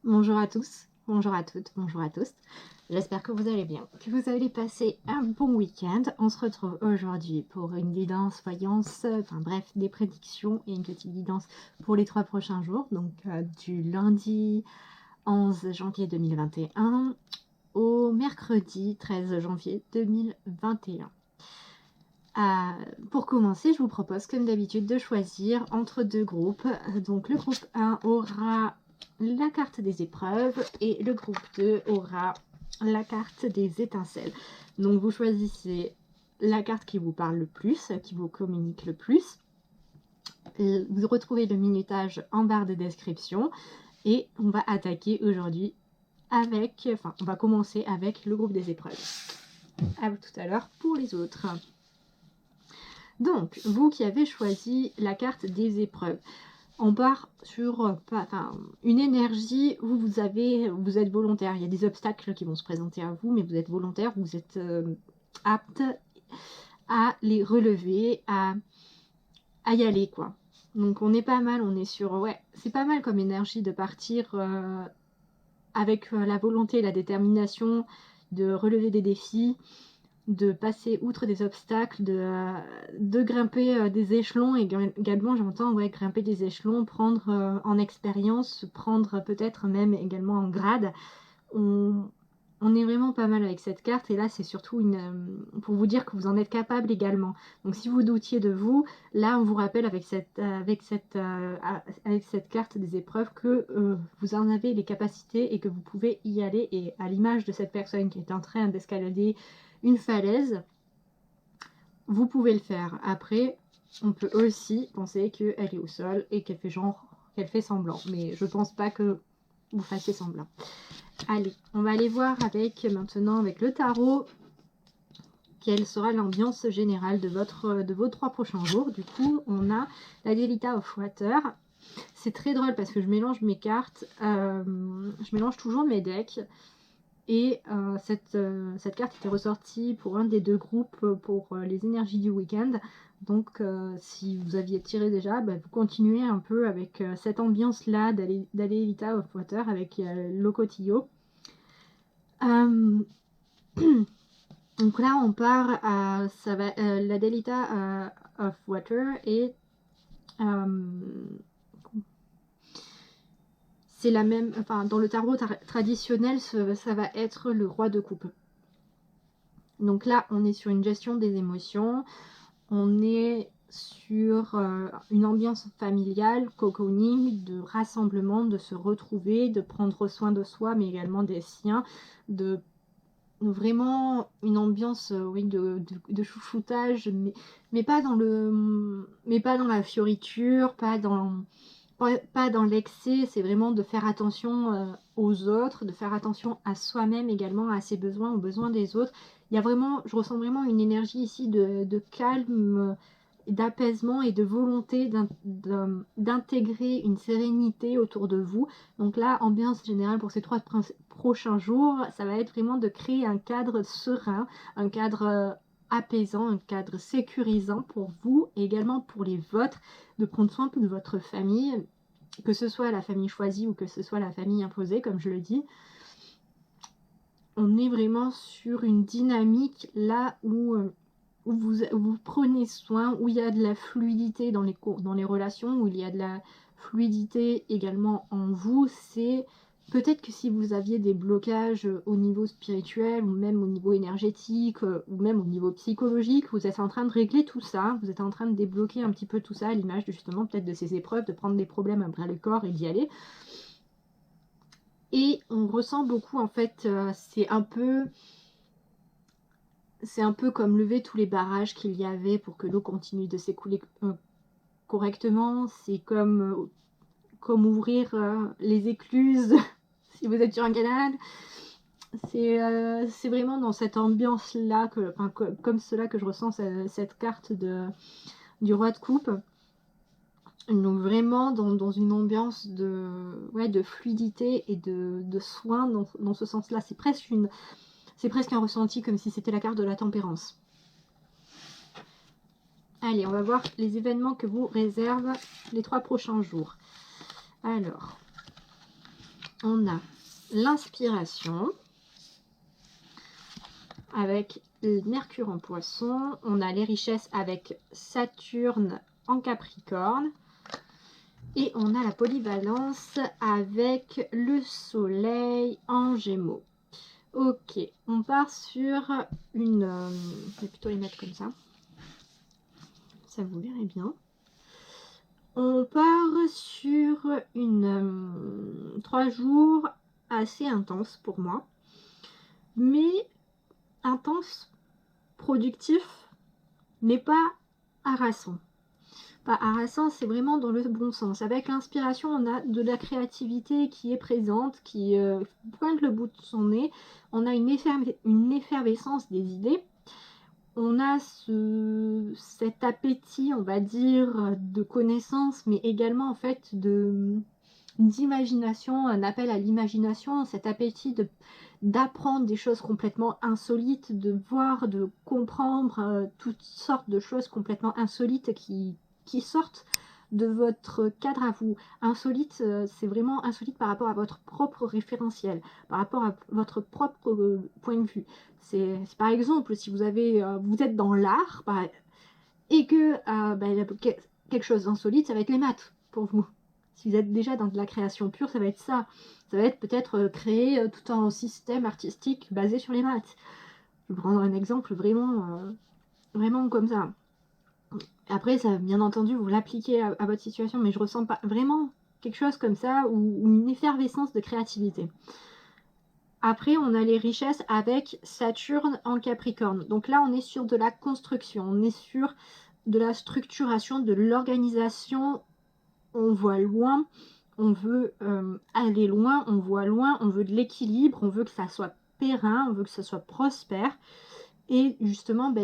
Bonjour à tous, bonjour à toutes, bonjour à tous. J'espère que vous allez bien, que vous allez passer un bon week-end. On se retrouve aujourd'hui pour une guidance, voyance, enfin bref, des prédictions et une petite guidance pour les 3 prochains jours. Donc du lundi 11 janvier 2021 au mercredi 13 janvier 2021. Pour commencer, je vous propose comme d'habitude de choisir entre deux groupes. Donc le groupe 1 aura la carte des épreuves et le groupe 2 aura la carte des étincelles. Donc vous choisissez la carte qui vous parle le plus, qui vous communique le plus. Vous retrouvez le minutage en barre de description et on va attaquer aujourd'hui avec, on va commencer avec le groupe des épreuves. À tout à l'heure pour les autres. Donc, vous qui avez choisi la carte des épreuves, on part sur une énergie où vous êtes volontaire. Il y a des obstacles qui vont se présenter à vous, mais vous êtes volontaire, vous êtes apte à les relever, à y aller, quoi. Donc on est pas mal, on est sur... Ouais, c'est pas mal comme énergie de partir avec la volonté et la détermination de relever des défis, de passer outre des obstacles, de grimper des échelons. Et également j'entends grimper des échelons, prendre en expérience, prendre peut-être même également en grade. On est vraiment pas mal avec cette carte, et là c'est surtout pour vous dire que vous en êtes capable également. Donc si vous doutiez de vous, là on vous rappelle avec cette carte des épreuves que vous en avez les capacités et que vous pouvez y aller. Et à l'image de cette personne qui est en train d'escalader une falaise, vous pouvez le faire. Après, on peut aussi penser qu'elle est au sol et qu'elle fait semblant, mais je pense pas que vous fassiez semblant. Allez, on va aller voir maintenant avec le tarot quelle sera l'ambiance générale de vos 3 prochains jours. Du coup, on a la Delita of Water. C'est très drôle parce que je mélange mes cartes, je mélange toujours mes decks. Et cette carte était ressortie pour un des 2 groupes pour les énergies du week-end. Donc si vous aviez tiré déjà, vous continuez un peu avec cette ambiance-là d'Adelita of Water avec Locotillo. Donc là on part à la Delita of Water et c'est la même, dans le tarot traditionnel, ça va être le roi de coupe. Donc là on est sur une gestion des émotions, on est sur une ambiance familiale, cocooning, de rassemblement, de se retrouver, de prendre soin de soi mais également des siens, de vraiment une ambiance de chouchoutage, mais pas dans la fioriture, pas dans l'excès. C'est vraiment de faire attention aux autres, de faire attention à soi-même également, à ses besoins, aux besoins des autres. Je ressens vraiment une énergie ici de calme, d'apaisement et de volonté d'intégrer une sérénité autour de vous. Donc là, ambiance générale pour ces 3 prochains jours, ça va être vraiment de créer un cadre serein, un cadre apaisant, un cadre sécurisant pour vous et également pour les vôtres, de prendre soin de votre famille, que ce soit la famille choisie ou que ce soit la famille imposée, comme je le dis. On est vraiment sur une dynamique là où vous prenez soin, où il y a de la fluidité dans les relations, où il y a de la fluidité également en vous. C'est peut-être que si vous aviez des blocages au niveau spirituel, ou même au niveau énergétique, ou même au niveau psychologique, vous êtes en train de régler tout ça, vous êtes en train de débloquer un petit peu tout ça, à l'image justement peut-être de ces épreuves, de prendre des problèmes à bras le corps et d'y aller. Et on ressent beaucoup, en fait, c'est un peu comme lever tous les barrages qu'il y avait pour que l'eau continue de s'écouler correctement. C'est comme ouvrir les écluses si vous êtes sur un canal. C'est vraiment dans cette ambiance-là, comme cela que je ressens cette carte du roi de coupe. Donc vraiment dans une ambiance de fluidité et de soin dans ce sens-là. C'est presque un ressenti comme si c'était la carte de la tempérance. Allez, on va voir les événements que vous réservent les 3 prochains jours. Alors, On a l'inspiration avec Mercure en Poisson. On a les richesses avec Saturne en Capricorne. Et on a la polyvalence avec le Soleil en Gémeaux. Ok, on part sur une... je vais plutôt les mettre comme ça vous verrez bien. On part sur une 3 jours assez intense pour moi, mais intense, productif, mais pas harassant. Pas harassant, c'est vraiment dans le bon sens. Avec l'inspiration, on a de la créativité qui est présente, qui pointe le bout de son nez. On a une effervescence des idées. On a cet appétit, on va dire, de connaissances, mais également en fait d'imagination, un appel à l'imagination, cet appétit d'apprendre des choses complètement insolites, de voir, de comprendre toutes sortes de choses complètement insolites qui sortent de votre cadre à vous. Insolite, c'est vraiment insolite par rapport à votre propre référentiel, par rapport à votre propre point de vue. C'est par exemple, si vous êtes dans l'art et que quelque chose d'insolite, ça va être les maths pour vous. Si vous êtes déjà dans de la création pure, ça va être ça. Ça va être peut-être créer tout un système artistique basé sur les maths. Je vais prendre un exemple vraiment comme ça. Après, ça, bien entendu, vous l'appliquez à votre situation, mais je ressens pas vraiment quelque chose comme ça ou une effervescence de créativité. Après, on a les richesses avec Saturne en Capricorne. Donc là, on est sur de la construction, on est sur de la structuration, de l'organisation. On voit loin, on veut aller loin, on voit loin, on veut de l'équilibre, on veut que ça soit périn, on veut que ça soit prospère. Et justement,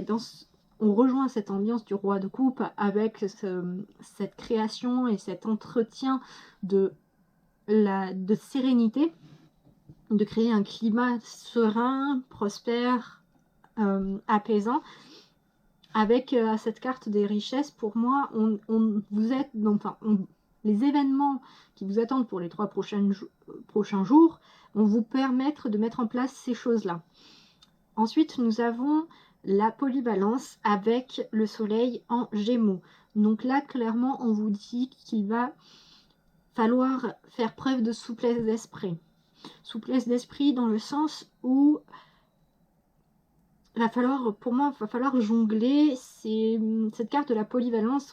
on rejoint cette ambiance du roi de coupe avec cette création et cet entretien de sérénité, de créer un climat serein, prospère, apaisant. Avec cette carte des richesses, pour moi, les événements qui vous attendent pour les 3 prochains jours vont vous permettre de mettre en place ces choses-là. Ensuite, nous avons la polyvalence avec le soleil en Gémeaux. Donc là, clairement, on vous dit qu'il va falloir faire preuve de souplesse d'esprit. Souplesse d'esprit dans le sens où pour moi, il va falloir jongler. Cette carte de la polyvalence,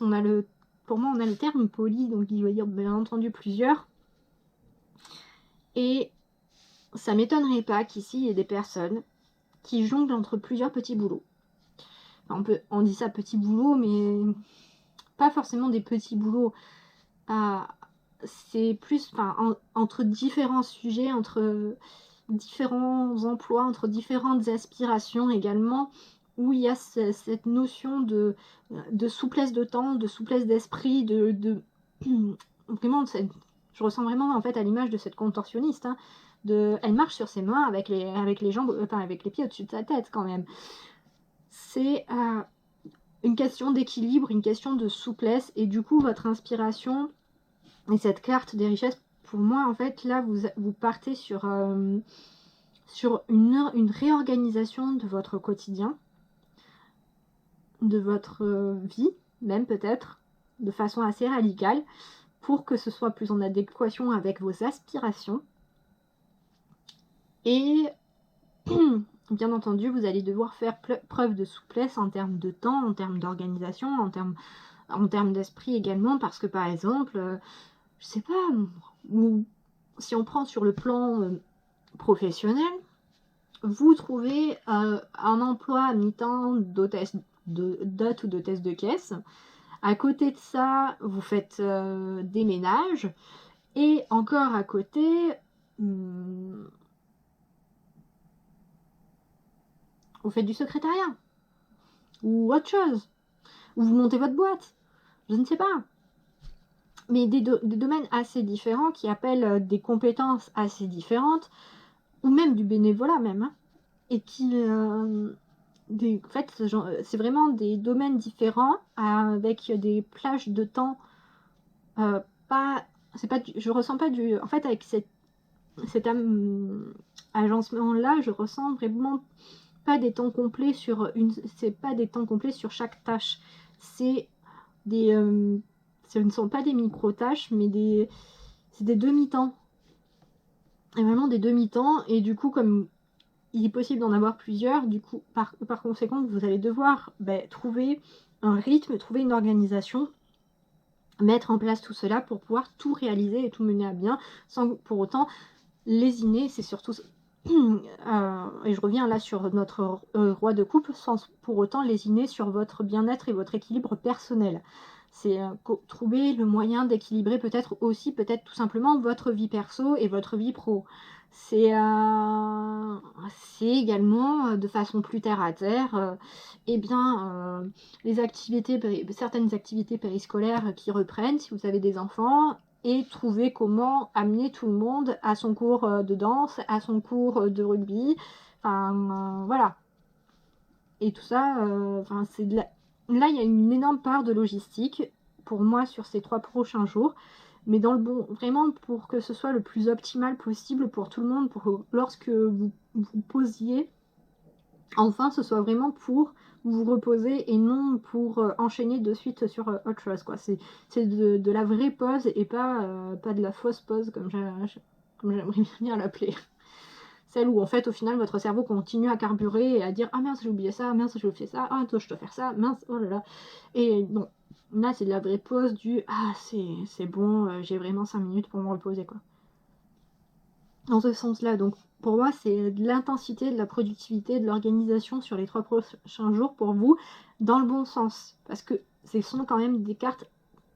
pour moi, on a le terme poly, donc il veut dire bien entendu plusieurs. Et ça m'étonnerait pas qu'ici, il y ait des personnes qui jonglent entre plusieurs petits boulots. Enfin, on dit ça petit boulot, mais pas forcément des petits boulots. C'est plus entre différents sujets, entre différents emplois, entre différentes aspirations également, où il y a cette notion de souplesse de temps, de souplesse d'esprit, vraiment, je ressens vraiment en fait à l'image de cette contorsionniste, elle marche sur ses mains avec les jambes, avec les pieds au-dessus de sa tête quand même. C'est une question d'équilibre, une question de souplesse, et du coup votre inspiration et cette carte des richesses, pour moi en fait là vous partez sur une réorganisation de votre quotidien, de votre vie même peut-être, de façon assez radicale, pour que ce soit plus en adéquation avec vos aspirations. Et bien entendu, vous allez devoir faire preuve de souplesse en termes de temps, en termes d'organisation, en termes d'esprit également, parce que par exemple, je sais pas, si on prend sur le plan professionnel, vous trouvez un emploi à mi-temps d'hôtesse ou d'hôtesse de caisse. À côté de ça, vous faites des ménages. Et encore à côté, vous faites du secrétariat. Ou autre chose. Ou vous montez votre boîte. Je ne sais pas. Mais des domaines assez différents qui appellent des compétences assez différentes. Ou même du bénévolat même. Et qui... en fait, c'est vraiment des domaines différents avec des plages de temps je ressens pas en fait, avec cet agencement-là, je ressens vraiment pas des temps complets sur c'est pas des temps complets sur chaque tâche. C'est des, ce ne sont pas des micro-tâches, mais c'est des demi-temps. Et vraiment des demi-temps. Et du coup, comme il est possible d'en avoir plusieurs, du coup, par conséquent, vous allez devoir trouver un rythme, trouver une organisation, mettre en place tout cela pour pouvoir tout réaliser et tout mener à bien, sans pour autant lésiner. C'est surtout et je reviens là sur notre roi de coupe, sans pour autant lésiner sur votre bien-être et votre équilibre personnel. C'est trouver le moyen d'équilibrer peut-être aussi, peut-être tout simplement votre vie perso et votre vie pro. C'est également de façon plus terre à terre, les activités, certaines activités périscolaires qui reprennent si vous avez des enfants, et trouver comment amener tout le monde à son cours de danse, à son cours de rugby, voilà. Et tout ça, c'est de la... Là, il y a une énorme part de logistique pour moi sur ces 3 prochains jours, mais dans le bon, vraiment pour que ce soit le plus optimal possible pour tout le monde, pour que lorsque vous posiez, enfin, ce soit vraiment pour vous reposer et non pour enchaîner de suite sur autre chose, quoi. C'est de la vraie pause et pas de la fausse pause, comme j'aimerais bien l'appeler. Celle où en fait au final votre cerveau continue à carburer et à dire ah mince j'ai oublié ça, mince j'ai oublié ça, ah toi je dois faire ça, mince oh là là. Et non, là c'est de la vraie pause du ah c'est bon, j'ai vraiment 5 minutes pour me reposer, quoi. Dans ce sens là, donc pour moi c'est de l'intensité, de la productivité, de l'organisation sur les 3 prochains jours pour vous, dans le bon sens, parce que ce sont quand même des cartes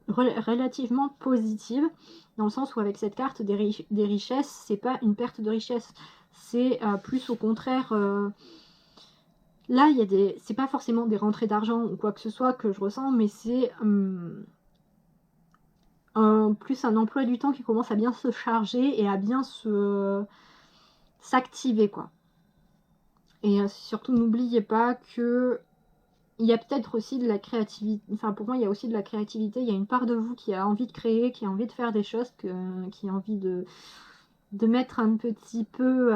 relativement positives, dans le sens où avec cette carte des richesses, c'est pas une perte de richesse, c'est plus au contraire, là il y a des, c'est pas forcément des rentrées d'argent ou quoi que ce soit que je ressens, mais c'est plus un emploi du temps qui commence à bien se charger et à bien s'activer, quoi. Et surtout n'oubliez pas que il y a peut-être aussi de la créativité, enfin pour moi il y a aussi de la créativité, il y a une part de vous qui a envie de créer, qui a envie de faire des choses, qui a envie de mettre un petit peu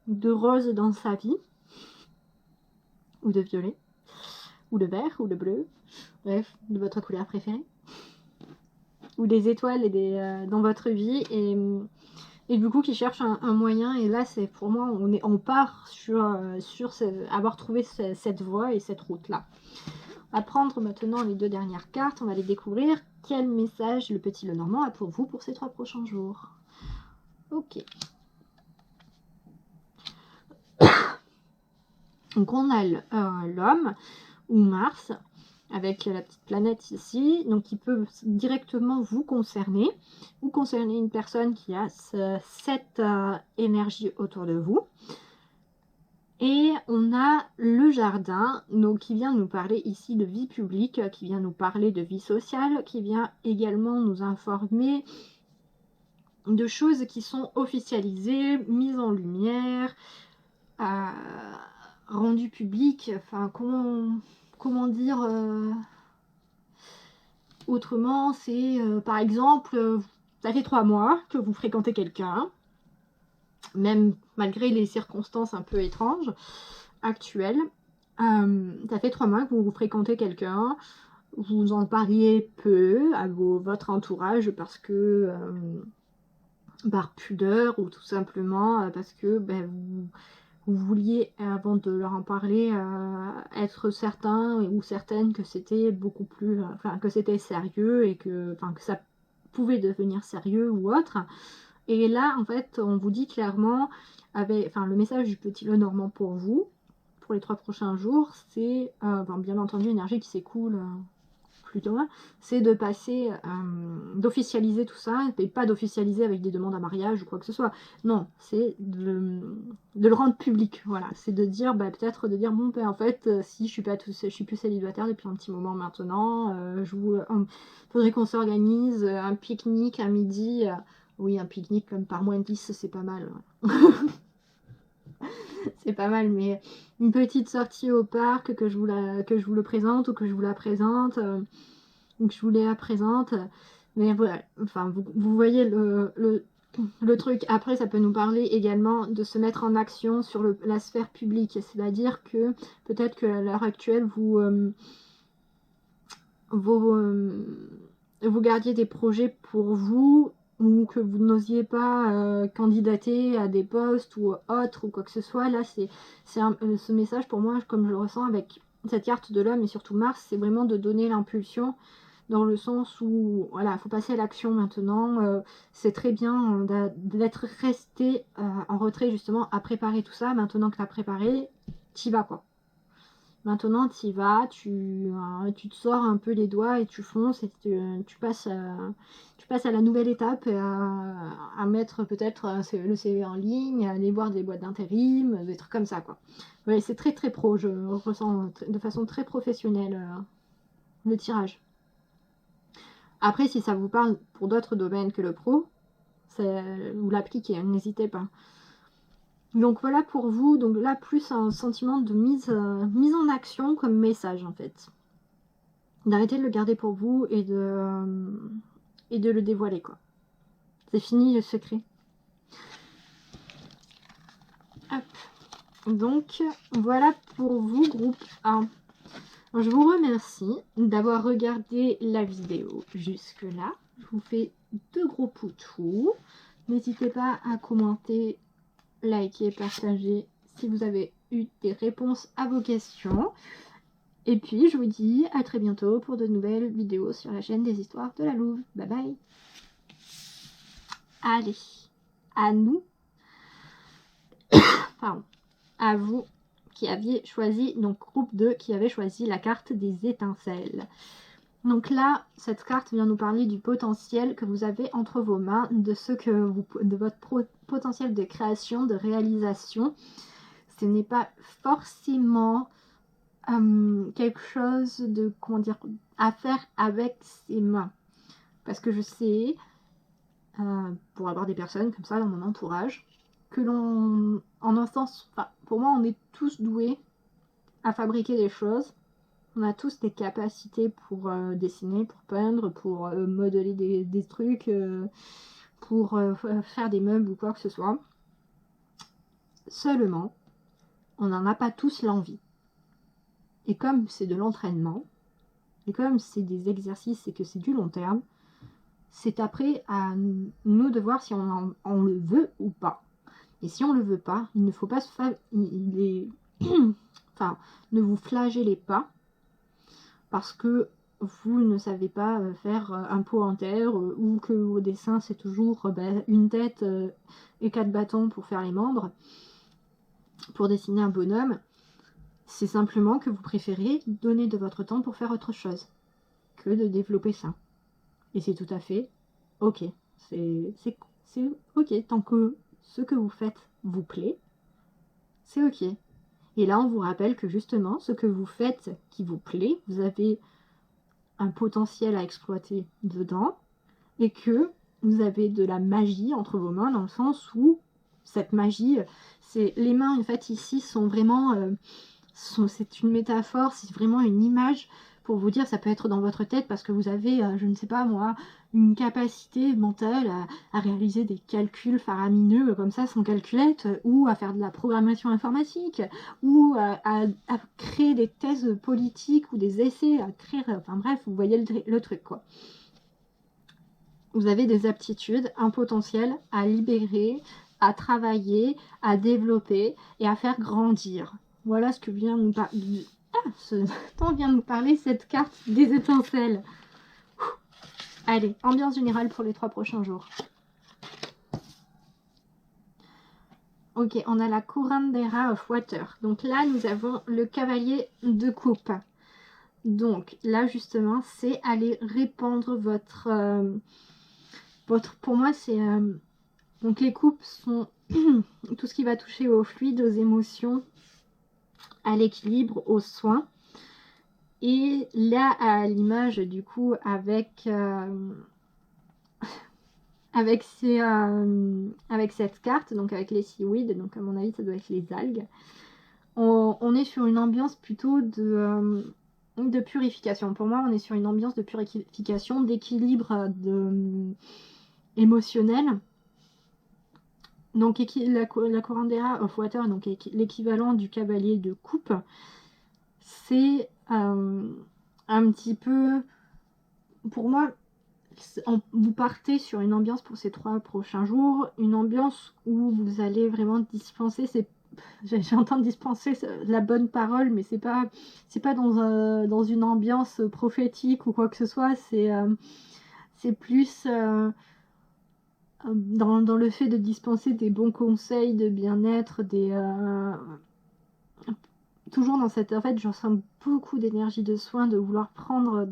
de rose dans sa vie, ou de violet, ou de vert, ou de bleu, bref, de votre couleur préférée, ou des étoiles et dans votre vie, et du coup qui cherche un moyen, et là c'est pour moi on part sur avoir trouvé cette voie et cette route là. On va prendre maintenant les 2 dernières cartes, on va les découvrir. Quel message le petit Lenormand a pour vous pour ces 3 prochains jours? Ok. Donc on a l'homme, ou Mars, avec la petite planète ici, donc qui peut directement vous concerner une personne qui a cette énergie autour de vous. Et on a le jardin, donc qui vient nous parler ici de vie publique, qui vient nous parler de vie sociale, qui vient également nous informer de choses qui sont officialisées, mises en lumière, rendues publiques, enfin comment dire autrement, c'est par exemple, ça fait 3 mois que vous fréquentez quelqu'un, même malgré les circonstances un peu étranges actuelles, ça fait 3 mois que vous fréquentez quelqu'un, vous en parliez peu à votre entourage parce que par pudeur ou tout simplement parce que vous vouliez, avant de leur en parler, être certain ou certaine que c'était beaucoup plus, que c'était sérieux et que ça pouvait devenir sérieux ou autre. Et là, en fait, on vous dit clairement, le message du petit Lenormand pour vous, pour les 3 prochains jours, c'est, bien entendu, l'énergie qui s'écoule plutôt, c'est de passer, d'officialiser tout ça, et pas d'officialiser avec des demandes à mariage ou quoi que ce soit. Non, c'est de le rendre public, voilà. C'est de dire, peut-être de dire, bon, en fait, si je suis plus célibataire depuis un petit moment maintenant, faudrait qu'on s'organise un pique-nique à midi. Oui, un pique-nique comme par moins de 10, c'est pas mal. C'est pas mal, mais une petite sortie au parc, que je vous le présente ou que je vous la présente, ou que je vous la présente. Mais voilà, enfin, vous voyez le truc, après, ça peut nous parler également de se mettre en action sur la sphère publique. C'est-à-dire que peut-être qu'à l'heure actuelle, vous gardiez des projets pour vous ou que vous n'osiez pas candidater à des postes ou autres ou quoi que ce soit. Là, ce message pour moi, comme je le ressens avec cette carte de l'homme et surtout Mars, c'est vraiment de donner l'impulsion dans le sens où, voilà, il faut passer à l'action maintenant. C'est très bien d'être resté en retrait justement à préparer tout ça. Maintenant que tu as préparé, t'y vas quoi. Maintenant, tu y vas, tu te sors un peu les doigts et tu fonces et tu passes à la nouvelle étape à mettre peut-être le CV en ligne, à aller voir des boîtes d'intérim, des trucs comme ça, quoi. Ouais, c'est très très pro, je ressens de façon très professionnelle le tirage. Après, si ça vous parle pour d'autres domaines que le pro, vous l'appliquez, hein, n'hésitez pas. Donc voilà pour vous, donc là plus un sentiment de mise en action comme message en fait. D'arrêter de le garder pour vous et de le dévoiler quoi. C'est fini le secret. Hop. Donc voilà pour vous groupe 1. Je vous remercie d'avoir regardé la vidéo jusque là. Je vous fais de gros poutous. N'hésitez pas à commenter, liker, partager si vous avez eu des réponses à vos questions. Et puis je vous dis à très bientôt pour de nouvelles vidéos sur la chaîne des histoires de la Louve. Bye bye. Allez, à nous, pardon, à vous qui aviez choisi, donc groupe 2 qui avait choisi la carte des étincelles. Donc là, cette carte vient nous parler du potentiel que vous avez entre vos mains, de votre potentiel de création, de réalisation. Ce n'est pas forcément quelque chose de, comment dire, à faire avec ses mains. Parce que je sais, pour avoir des personnes comme ça dans mon entourage, que en un sens, enfin, pour moi, on est tous doués à fabriquer des choses. On a tous des capacités pour dessiner, pour peindre, pour modeler des trucs, pour faire des meubles ou quoi que ce soit. Seulement, on n'en a pas tous l'envie. Et comme c'est de l'entraînement, et comme c'est des exercices et que c'est du long terme, c'est après à nous de voir si on le veut ou pas. Et si on le veut pas, il ne faut pas enfin, ne vous flagellez pas parce que vous ne savez pas faire un pot en terre ou que au dessin c'est toujours une tête et 4 bâtons pour faire les membres, pour dessiner un bonhomme. C'est simplement que vous préférez donner de votre temps pour faire autre chose que de développer ça. Et c'est tout à fait ok. C'est ok. Tant que ce que vous faites vous plaît, c'est ok. Et là, on vous rappelle que justement, ce que vous faites qui vous plaît, vous avez un potentiel à exploiter dedans et que vous avez de la magie entre vos mains dans le sens où cette magie, c'est les mains en fait ici sont vraiment, c'est une métaphore, c'est vraiment une image pour vous dire, ça peut être dans votre tête parce que vous avez, je ne sais pas moi, une capacité mentale à réaliser des calculs faramineux comme ça sans calculette, ou à faire de la programmation informatique, ou à créer des thèses politiques ou des essais, à créer, enfin bref, vous voyez le truc quoi. Vous avez des aptitudes, un potentiel à libérer, à travailler, à développer et à faire grandir. Voilà ce que vient nous parler. Ce temps vient nous parler cette carte des étincelles. Allez, ambiance générale pour les 3 prochains jours. Ok, on a la Curandera of Water. Donc là, nous avons le cavalier de coupe. Donc là, justement, c'est aller répandre votre... pour moi, c'est... donc les coupes sont tout ce qui va toucher aux fluides, aux émotions, à l'équilibre, aux soins. Et là, à l'image du coup avec avec cette carte, donc avec les seaweed, donc à mon avis ça doit être les algues, on est sur une ambiance plutôt de purification. Pour moi, on est sur une ambiance de purification, d'équilibre émotionnel. Donc la Curandera of Water, donc l'équivalent du cavalier de coupe, c'est un petit peu, pour moi, vous partez sur une ambiance pour ces 3 prochains jours, une ambiance où vous allez vraiment dispenser, j'entends dispenser la bonne parole, mais c'est pas dans une ambiance prophétique ou quoi que ce soit, c'est plus dans le fait de dispenser des bons conseils de bien-être, toujours dans cette, en fait, je ressens beaucoup d'énergie de soin, de vouloir prendre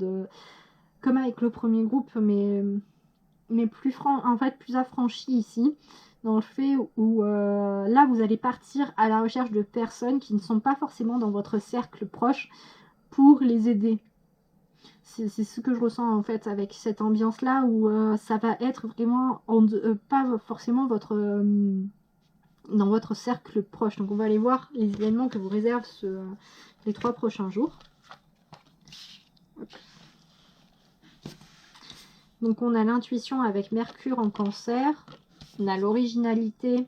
comme avec le premier groupe, mais plus en fait plus affranchi ici, dans le fait où là vous allez partir à la recherche de personnes qui ne sont pas forcément dans votre cercle proche pour les aider. C'est ce que je ressens en fait avec cette ambiance là où ça va être vraiment pas forcément dans votre cercle proche. Donc on va aller voir les événements que vous réserve les 3 prochains jours. Hop. Donc on a l'intuition avec Mercure en Cancer, on a l'originalité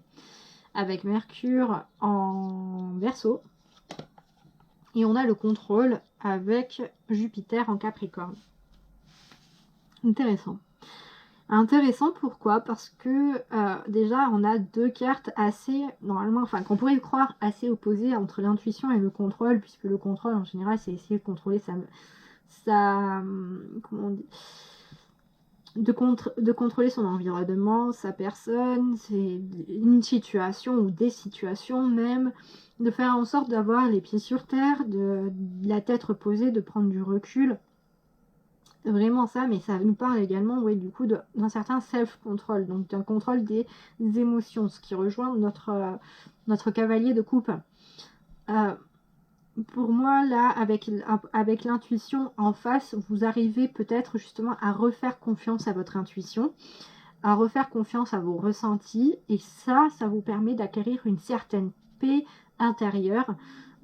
avec Mercure en Verseau, et on a le contrôle avec Jupiter en Capricorne. Intéressant. Intéressant pourquoi? Parce que déjà on a 2 cartes assez, normalement, enfin qu'on pourrait croire assez opposées entre l'intuition et le contrôle, puisque le contrôle en général c'est essayer de contrôler comment on dit, de contrôler son environnement, sa personne, une situation ou des situations même, de faire en sorte d'avoir les pieds sur terre, de la tête reposée, de prendre du recul. Vraiment ça, mais ça nous parle également, oui, du coup, d'un certain self-control, donc d'un contrôle des émotions, ce qui rejoint notre cavalier de coupe. Pour moi, là, avec l'intuition en face, vous arrivez peut-être justement à refaire confiance à votre intuition, à refaire confiance à vos ressentis, et ça vous permet d'acquérir une certaine paix intérieure,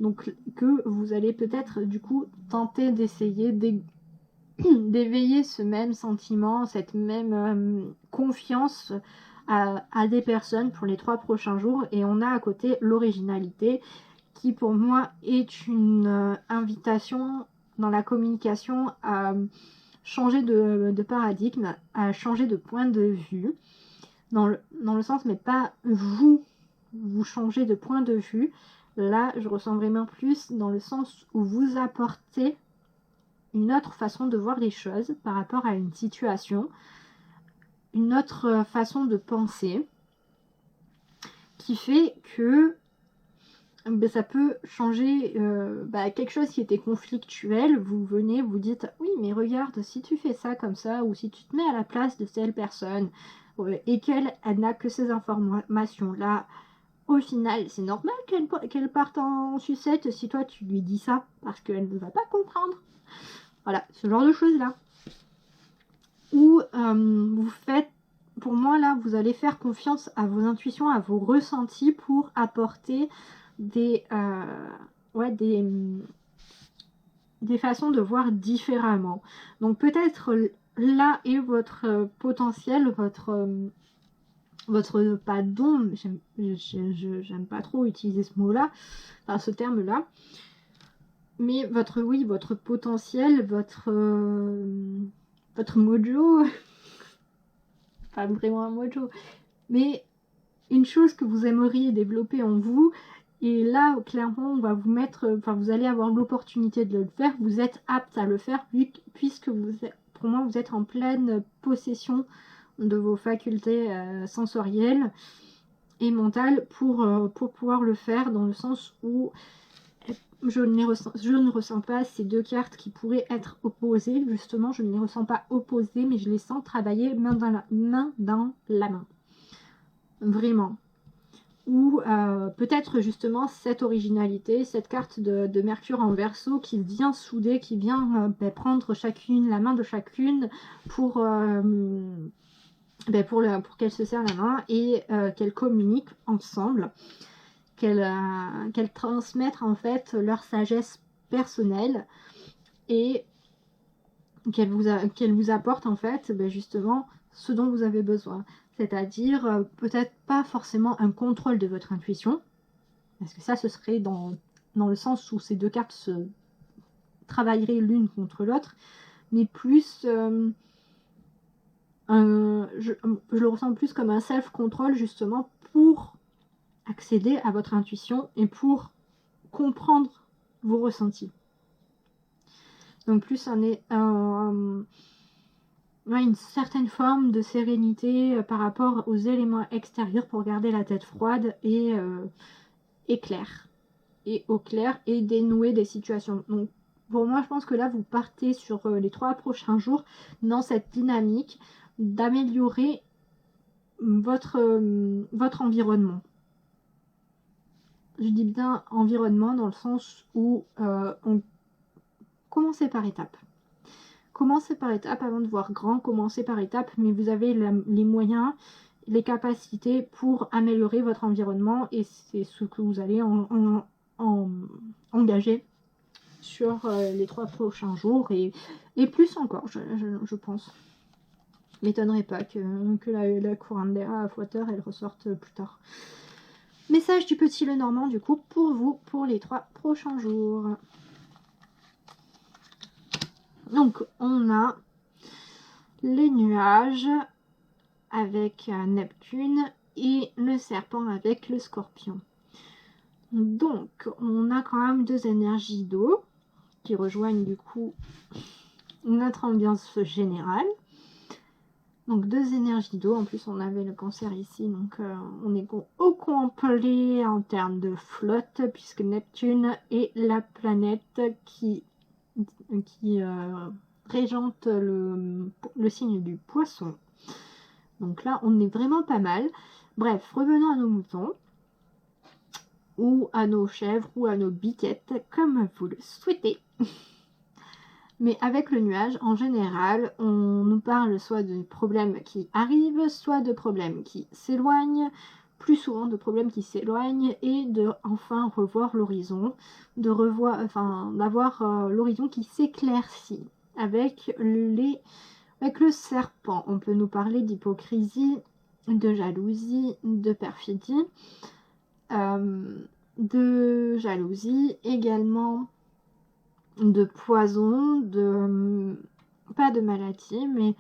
donc que vous allez peut-être du coup tenter d'essayer d'éveiller ce même sentiment, cette même confiance à des personnes pour les 3 prochains jours. Et on a à côté l'originalité qui pour moi est une invitation dans la communication à changer de paradigme, à changer de point de vue, dans le sens, mais pas vous changez de point de vue. Là, je ressens vraiment plus dans le sens où vous apportez une autre façon de voir les choses par rapport à une situation, une autre façon de penser, qui fait que ça peut changer quelque chose qui était conflictuel. Vous venez, vous dites oui mais regarde, si tu fais ça comme ça, ou si tu te mets à la place de telle personne et qu'elle n'a que ces informations là, au final c'est normal qu'elle parte en sucette si toi tu lui dis ça, parce qu'elle ne va pas comprendre. Voilà, ce genre de choses là. Où vous faites, pour moi là, vous allez faire confiance à vos intuitions, à vos ressentis pour apporter des façons de voir différemment. Donc peut-être là est votre potentiel, votre pas don, j'aime pas trop utiliser ce mot-là, enfin ce terme-là, mais votre potentiel, votre mojo, pas vraiment un mojo, mais une chose que vous aimeriez développer en vous. Et là, clairement, on va vous mettre, vous allez avoir l'opportunité de le faire. Vous êtes apte à le faire puisque pour moi, vous êtes en pleine possession de vos facultés sensorielles et mentales pour pouvoir le faire, dans le sens où je ne ressens pas ces 2 cartes qui pourraient être opposées. Justement, je ne les ressens pas opposées, mais je les sens travailler main dans la main. Vraiment. Ou peut-être justement cette originalité, cette carte de Mercure en Verseau qui vient souder, qui vient prendre la main de chacune pour qu'elles se serrent la main et qu'elles communiquent ensemble, qu'elles transmettent en fait leur sagesse personnelle et qu'elles vous apportent en fait justement ce dont vous avez besoin. c'est-à-dire peut-être pas forcément un contrôle de votre intuition, parce que ça ce serait dans le sens où ces deux cartes se travailleraient l'une contre l'autre, mais plus je le ressens plus comme un self-control justement pour accéder à votre intuition et pour comprendre vos ressentis. Donc plus une certaine forme de sérénité par rapport aux éléments extérieurs pour garder la tête froide et claire. Et au clair et dénouer des situations. Donc pour moi, je pense que là, vous partez sur les 3 prochains jours dans cette dynamique d'améliorer votre environnement. Je dis bien environnement dans le sens où on commencez par étapes. Commencez par étapes avant de voir grand, commencez par étapes, mais vous avez les moyens, les capacités pour améliorer votre environnement et c'est ce que vous allez engager sur les 3 prochains jours et plus encore, je pense. M'étonnerait pas que la couronne d'air à Water elle ressorte plus tard. Message du petit Lenormand du coup pour vous pour les 3 prochains jours. Donc on a les nuages avec Neptune et le serpent avec le scorpion. Donc on a quand même 2 énergies d'eau qui rejoignent du coup notre ambiance générale. Donc 2 énergies d'eau, en plus on avait le cancer ici, donc on est au complet en termes de flotte, puisque Neptune est la planète qui régente le signe du poisson. Donc là on est vraiment pas mal. Bref, revenons à nos moutons, ou à nos chèvres, ou à nos biquettes, comme vous le souhaitez. Mais avec le nuage, en général, on nous parle soit de problèmes qui arrivent, soit de problèmes qui s'éloignent, plus souvent de problèmes qui s'éloignent, et de enfin revoir l'horizon, d'avoir l'horizon qui s'éclaircit. Avec le serpent, on peut nous parler d'hypocrisie, de jalousie, de perfidie, également de poison, pas de maladie, mais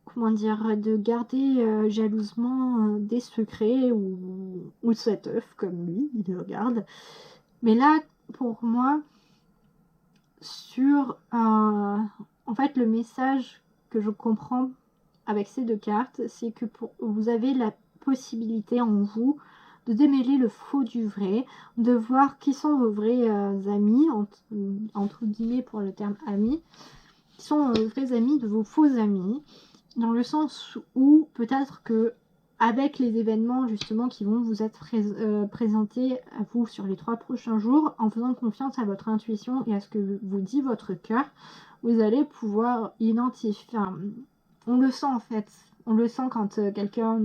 comment dire, de garder jalousement des secrets ou cet œuf comme lui, il le regarde. Mais là, pour moi, en fait, le message que je comprends avec ces 2 cartes, c'est que vous avez la possibilité en vous de démêler le faux du vrai, de voir qui sont vos vrais amis, entre guillemets pour le terme amis, qui sont vos vrais amis de vos faux amis, dans le sens où peut-être que avec les événements justement qui vont vous être présentés à vous sur les 3 prochains jours, en faisant confiance à votre intuition et à ce que vous dit votre cœur, vous allez pouvoir identifier, on le sent en fait, on le sent quand quelqu'un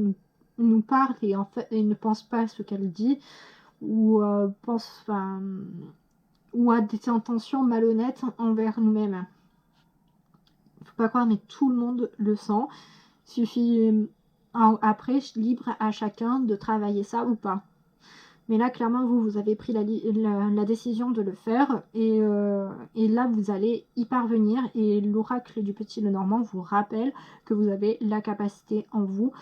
nous parle et en fait il ne pense pas à ce qu'elle dit ou a des intentions malhonnêtes envers nous-mêmes. Faut pas croire, mais tout le monde le sent. Suffit après libre à chacun de travailler ça ou pas. Mais là clairement vous avez pris la décision de le faire et là vous allez y parvenir et l'oracle du petit Lenormand vous rappelle que vous avez la capacité en vous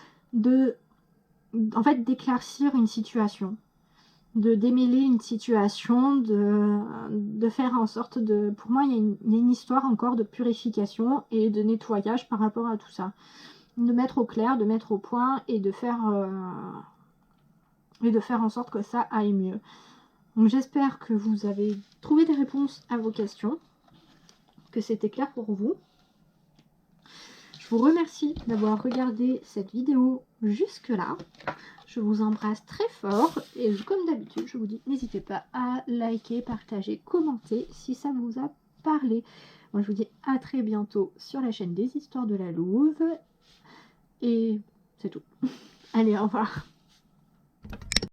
d'éclaircir une situation, de démêler une situation, de faire en sorte de... Pour moi, il y a une histoire encore de purification et de nettoyage par rapport à tout ça. De mettre au clair, de mettre au point et de faire en sorte que ça aille mieux. Donc j'espère que vous avez trouvé des réponses à vos questions, que c'était clair pour vous. Je vous remercie d'avoir regardé cette vidéo jusque-là. Je vous embrasse très fort et comme d'habitude, je vous dis, n'hésitez pas à liker, partager, commenter si ça vous a parlé. Moi, je vous dis à très bientôt sur la chaîne des Histoires de la Louve et c'est tout. Allez, au revoir.